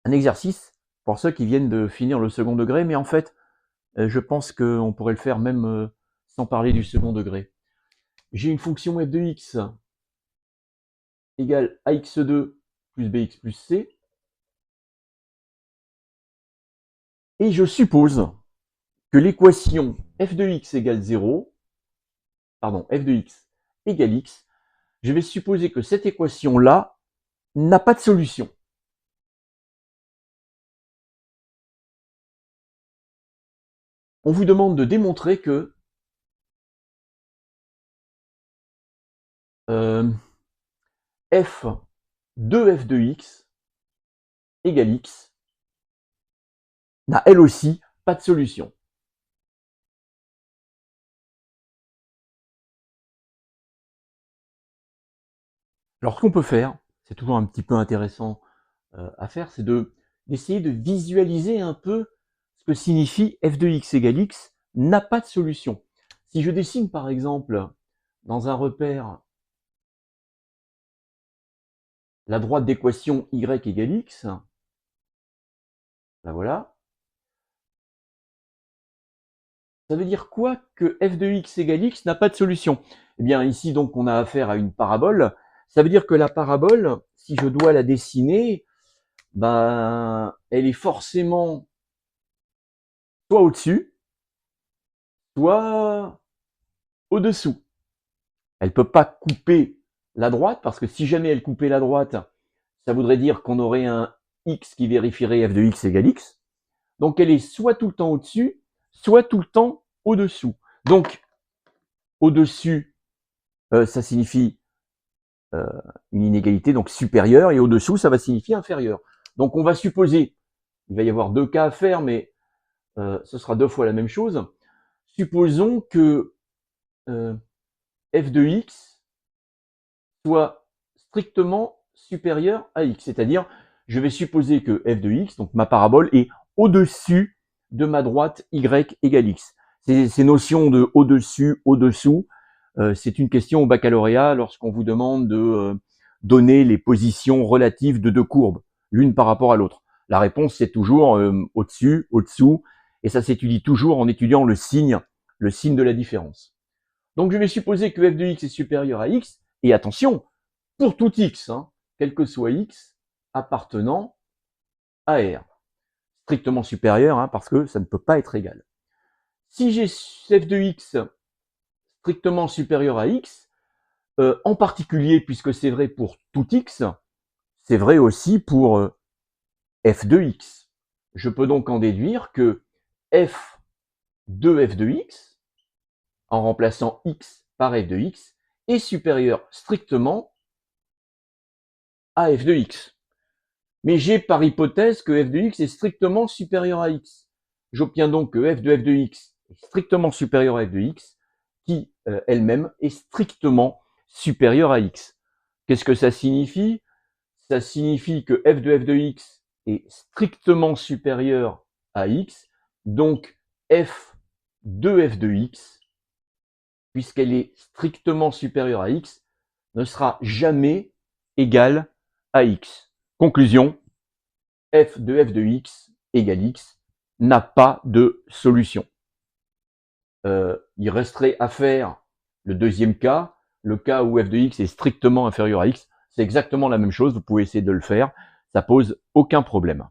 un exercice pour ceux qui viennent de finir le second degré, mais en fait, je pense qu'on pourrait le faire même sans parler du second degré. J'ai une fonction f de x égale ax2 plus bx plus c, et je suppose que l'équation f de x égale 0, pardon, f de x égale x, je vais supposer que cette équation-là n'a pas de solution. On vous demande de démontrer que f de f de x égale x n'a elle aussi pas de solution. Alors ce qu'on peut faire, c'est toujours un petit peu intéressant à faire, c'est d'essayer de visualiser un peu ce que signifie f de x égale x n'a pas de solution. Si je dessine par exemple dans un repère la droite d'équation y égale x, ben voilà, ça veut dire quoi que f de x égale x n'a pas de solution? Eh bien ici donc on a affaire à une parabole, ça veut dire que la parabole, si je dois la dessiner, ben elle est forcément soit au-dessus, soit au-dessous. Elle ne peut pas couper la droite, parce que si jamais elle coupait la droite, ça voudrait dire qu'on aurait un x qui vérifierait f de x égale x. Donc elle est soit tout le temps au-dessus, soit tout le temps au-dessous. Donc au-dessus, ça signifie une inégalité, donc supérieure, et au-dessous, ça va signifier inférieur. Donc on va supposer, il va y avoir deux cas à faire, mais ce sera deux fois la même chose. Supposons que f de x soit strictement supérieur à x, c'est-à-dire je vais supposer que f de x, donc ma parabole, est au-dessus de ma droite y égale x. Ces notions de au-dessus, au-dessous, c'est une question au baccalauréat lorsqu'on vous demande de donner les positions relatives de deux courbes, l'une par rapport à l'autre. La réponse, c'est toujours au-dessus, au-dessous, et ça s'étudie toujours en étudiant le signe de la différence. Donc je vais supposer que f de x est supérieur à x, et attention, pour tout x, quel que soit x, appartenant à R. Strictement supérieur, parce que ça ne peut pas être égal. Si j'ai f de x strictement supérieur à x, en particulier, puisque c'est vrai pour tout x, c'est vrai aussi pour f de x. Je peux donc en déduire que f de f de x, en remplaçant x par f de x, est supérieur strictement à f de x. Mais j'ai par hypothèse que f de x est strictement supérieur à x. J'obtiens donc que f de x est strictement supérieur à f de x, qui elle-même est strictement supérieure à x. Qu'est-ce que ça signifie? Ça signifie que f de x est strictement supérieur à x, donc f de x, puisqu'elle est strictement supérieure à x, ne sera jamais égale à x. Conclusion, f de x égale x n'a pas de solution. Il resterait à faire le deuxième cas, le cas où f de x est strictement inférieur à x. C'est exactement la même chose, vous pouvez essayer de le faire, ça pose aucun problème.